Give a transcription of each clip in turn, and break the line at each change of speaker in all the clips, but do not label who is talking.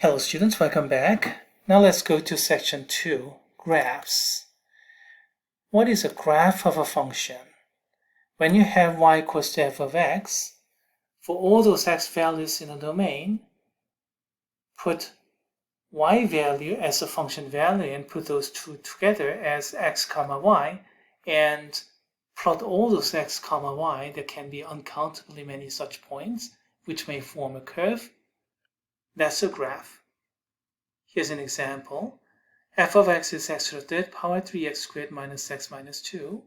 Hello students, welcome back. Now let's go to section 2, graphs. What is a graph of a function? When you have y equals to f of x, for all those x values in a domain, put y value as a function value and put those two together as x comma y and plot all those x comma y. There can be uncountably many such points which may form a curve. That's a graph. Here's an example. F of x is x to the third power 3x squared minus x minus 2.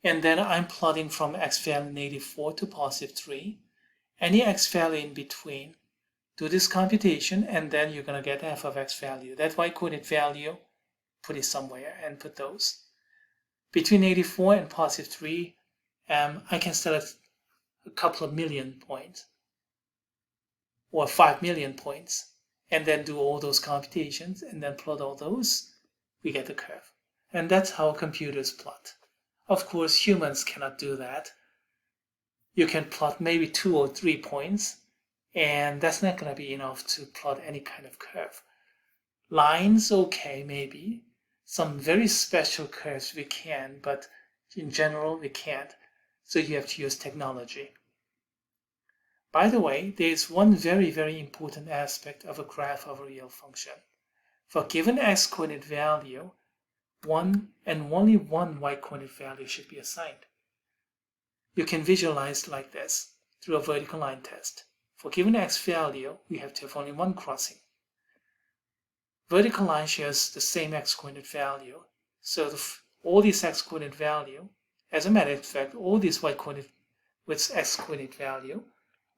And then I'm plotting from x value -4 to positive 3. Any x value in between. Do this computation and then you're going to get f of x value. That y-coordinate value, put it somewhere and put those. Between 84 and positive 3, I can select a couple of million points or 5 million points. And then do all those computations and then plot all those, we get the curve. And that's how computers plot. Of course, humans cannot do that. You can plot maybe 2 or 3 points, and that's not going to be enough to plot any kind of curve. Lines, okay, maybe. Some very special curves we can, but in general we can't. So you have to use technology. By the way, there is one very, very important aspect of a graph of a real function. For a given x-coordinate value, one and only one y-coordinate value should be assigned. You can visualize like this through a vertical line test. For a given x value, we have to have only one crossing. Vertical line shares the same x-coordinate value, so all these x-coordinate value, as a matter of fact, all these y-coordinate with x-coordinate value,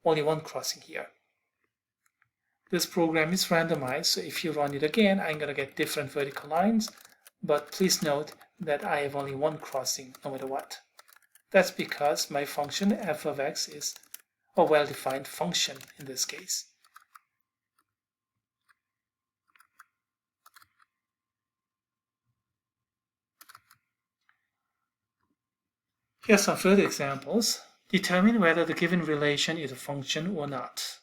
only one crossing here. This program is randomized, so if you run it again, I'm going to get different vertical lines, but please note that I have only one crossing no matter what. That's because my function f of x is a well-defined function in this case. Here are some further examples. Determine whether the given relation is a function or not.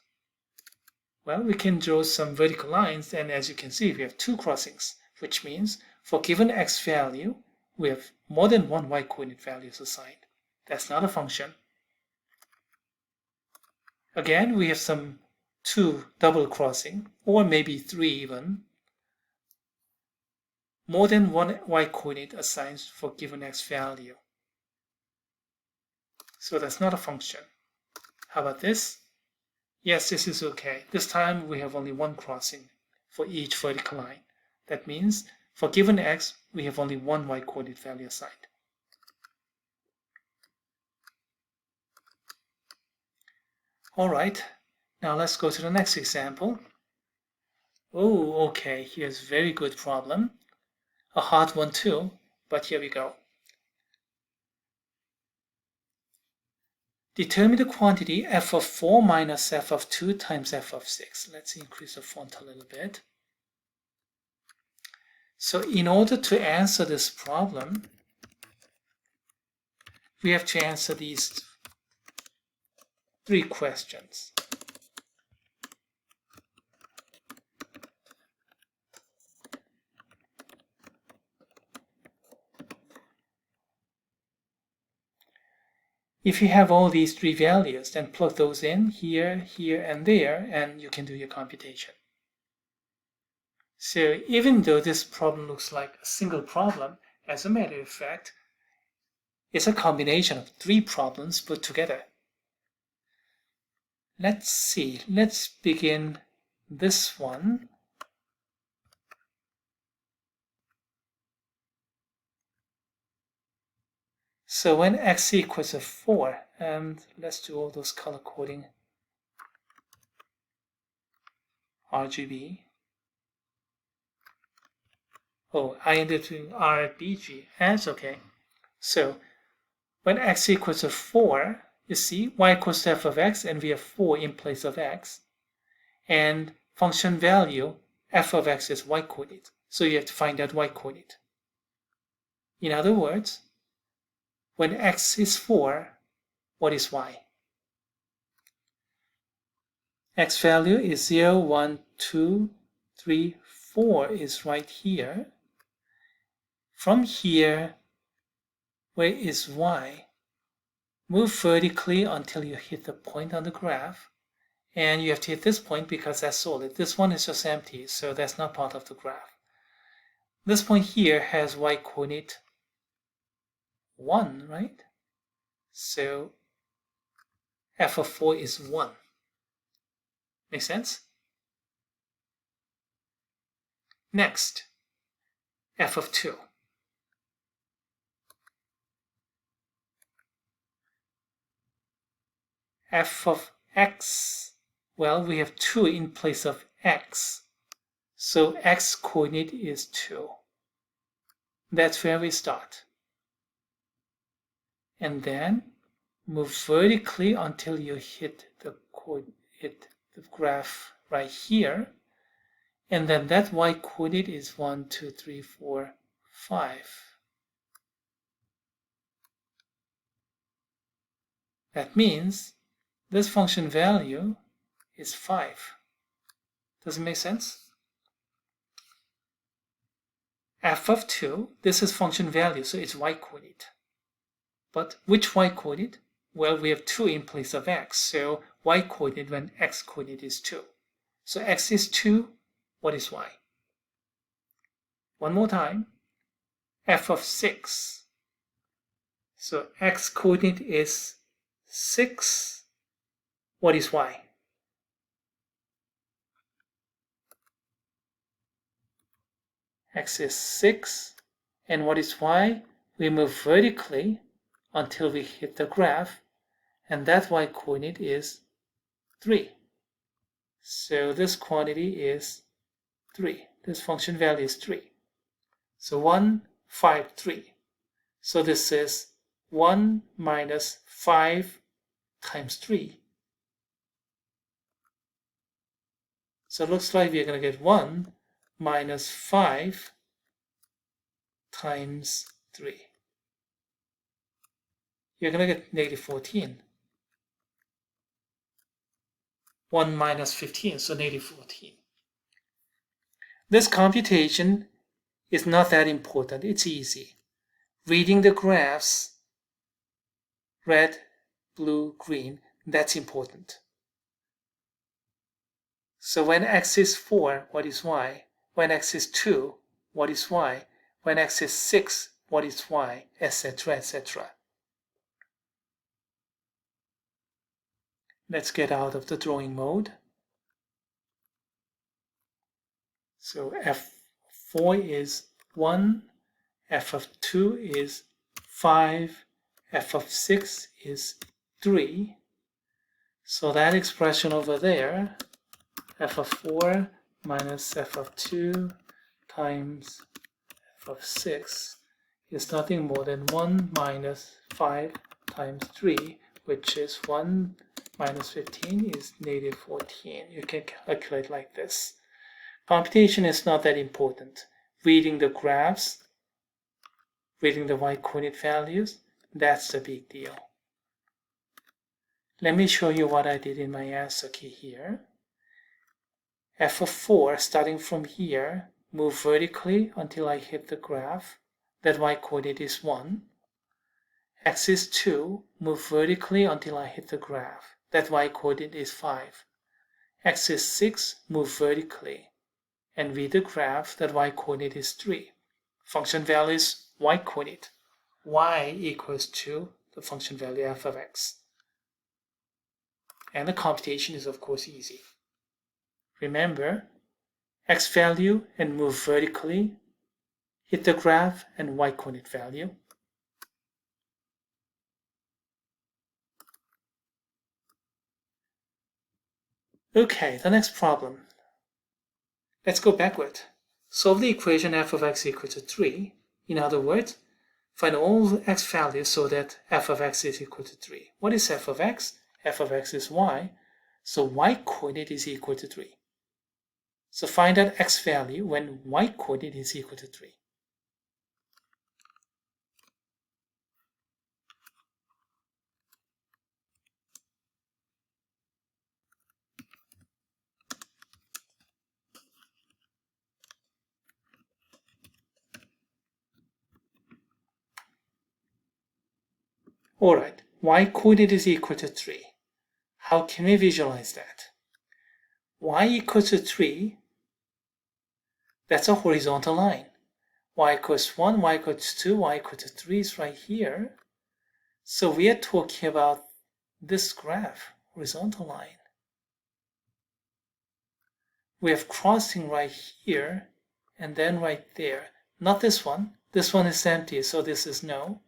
Well, we can draw some vertical lines, and as you can see, we have two crossings, which means for given x value, we have more than one y-coordinate values assigned. That's not a function. Again, we have some two double crossing, or maybe three even. More than one y-coordinate assigned for given x value. So that's not a function. How about this? Yes, this is okay. This time we have only one crossing for each vertical line. That means for given x, we have only one y-coordinate value assigned. All right, now let's go to the next example. Oh, okay, here's a very good problem. A hard one too, but here we go. Determine the quantity f of 4 minus f of 2 times f of 6. Let's increase the font a little bit. So in order to answer this problem, we have to answer these three questions. If you have all these three values, then plug those in here, here, and there, and you can do your computation. So even though this problem looks like a single problem, as a matter of fact, it's a combination of three problems put together. Let's see, let's begin this one. So when x equals to 4, and let's do all those color coding RGB. Oh, I ended up doing RBG. That's okay. So when x equals to 4, you see y equals to f of x, and we have 4 in place of x. And function value f of x is y-coordinate. So you have to find out y-coordinate. In other words, when x is 4, what is y? X value is 0, 1, 2, 3, 4 is right here. From here, where is y? Move vertically until you hit the point on the graph. And you have to hit this point because that's solid. This one is just empty, so that's not part of the graph. This point here has y coordinate 1, right? So f of 4 is 1. Make sense? Next, f of 2. F of x, well, we have 2 in place of x. So x coordinate is 2. That's where we start. And then move vertically until you hit the graph right here. And then that y coordinate is 1, 2, 3, 4, 5. That means this function value is 5. Does it make sense? F of 2, this is function value, so it's y coordinate. But which y coordinate? Well, we have 2 in place of x, so y coordinate when x coordinate is 2. So x is 2, what is y? One more time, f of 6. So x coordinate is 6, what is y? X is 6, and what is y? We move vertically until we hit the graph, and that y coordinate is 3. So this quantity is 3. This function value is 3. So 1, 5, 3. So this is 1 minus 5 times 3. So it looks like we're going to get 1 minus 5 times 3. You're going to get negative 14. 1 minus 15, so negative 14. This computation is not that important. It's easy. Reading the graphs, red, blue, green, that's important. So when x is 4, what is y? When x is 2, what is y? When x is 6, what is y? Etc., etc. Let's get out of the drawing mode. So f4 is 1, f of 2 is 5, f of 6 is 3. So that expression over there, f of 4 minus f of 2 times f of 6 is nothing more than 1 minus 5 times 3, which is 1 minus 15 is negative 14. You can calculate like this. Computation is not that important. Reading the graphs, reading the y coordinate values, that's the big deal. Let me show you what I did in my answer key here. F of 4, starting from here, move vertically until I hit the graph. That y coordinate is 1. X is 2, move vertically until I hit the graph. That y coordinate is 5. X is 6, move vertically. And read the graph, that y coordinate is 3. Function value is y coordinate. Y equals to the function value f of x. And the computation is of course easy. Remember, x value and move vertically, hit the graph and y coordinate value. Okay, the next problem. Let's go backward. Solve the equation f of x equal to 3. In other words, find all the x values so that f of x is equal to 3. What is f of x? F of x is y, so y coordinate is equal to 3. So find out x value when y coordinate is equal to 3. Alright, y-coordinate is equal to 3. How can we visualize that? Y equals to 3, that's a horizontal line. Y equals 1, y equals 2, y equals to 3 is right here. So we are talking about this graph, horizontal line. We have crossing right here and then right there. Not this one. This one is empty, so this is no.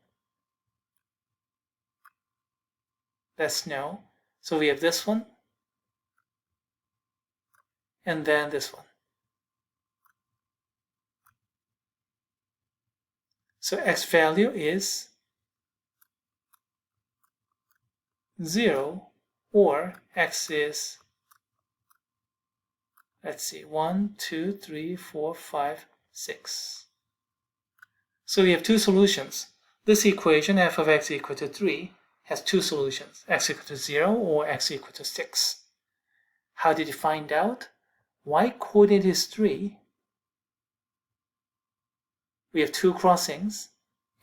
That's no. So we have this one and then this one. So x value is 0, or x is, let's see, 1, 2, 3, 4, 5, 6. So we have two solutions. This equation, f of x equal to 3, has two solutions, x equal to 0 or x equal to 6. How did you find out? Y-coordinate is 3. We have two crossings,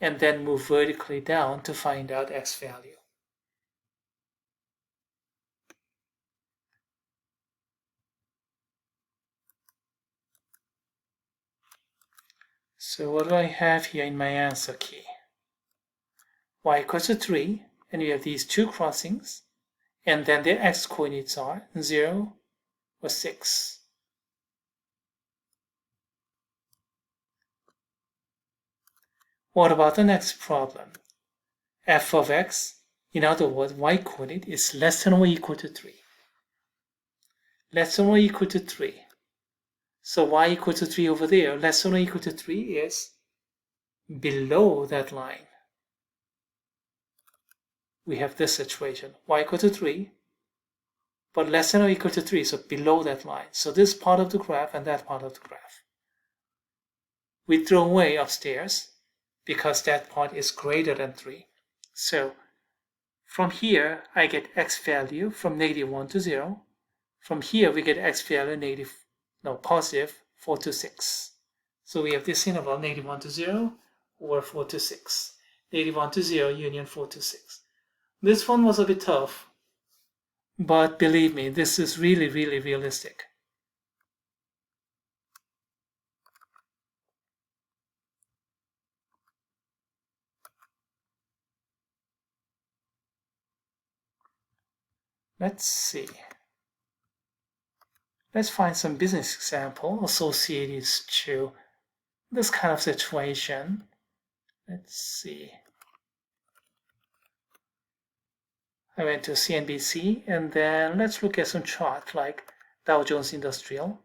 and then move vertically down to find out x value. So what do I have here in my answer key? Y equals to 3, and we have these two crossings, and then their x coordinates are 0 or 6. What about the next problem? F of x, in other words, y coordinate is less than or equal to 3. Less than or equal to 3. So y equal to 3 over there, less than or equal to 3 is below that line. We have this situation, y equal to 3, but less than or equal to 3, so below that line. So this part of the graph and that part of the graph. We throw away upstairs because that part is greater than 3. So from here, I get x value from -1 to 0. From here, we get x value positive 4 to 6. So we have this interval, -1 to 0 or 4 to 6. -1 to 0 union 4 to 6. This one was a bit tough, but believe me, this is really, really realistic. Let's see. Let's find some business example associated to this kind of situation. Let's see. I went to CNBC, and then let's look at some chart like Dow Jones Industrial.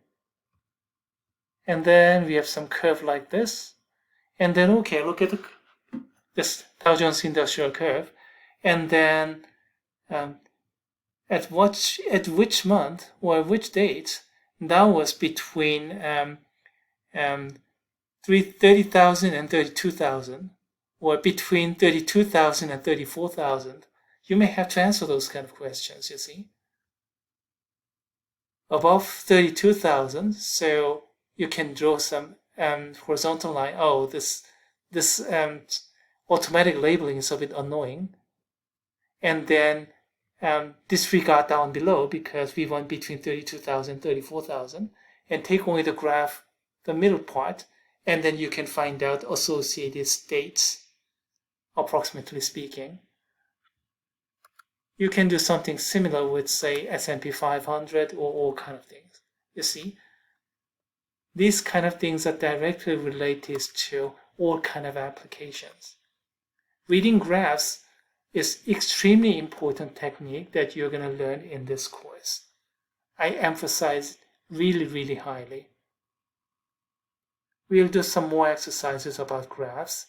And then we have some curve like this. And then, okay, look at this Dow Jones Industrial curve. And then at which month or which date Dow was between 30,000 and 32,000, or between 32,000 and 34,000. You may have to answer those kind of questions, you see. Above 32,000, so you can draw some horizontal line. Oh, this automatic labeling is a bit annoying. And then disregard down below because we want between 32,000 and 34,000, and take only the graph, the middle part, and then you can find out associated states, approximately speaking. You can do something similar with, say, S&P 500 or all kind of things. You see, these kind of things are directly related to all kind of applications. Reading graphs is extremely important technique that you're going to learn in this course. I emphasize really, really highly. We'll do some more exercises about graphs.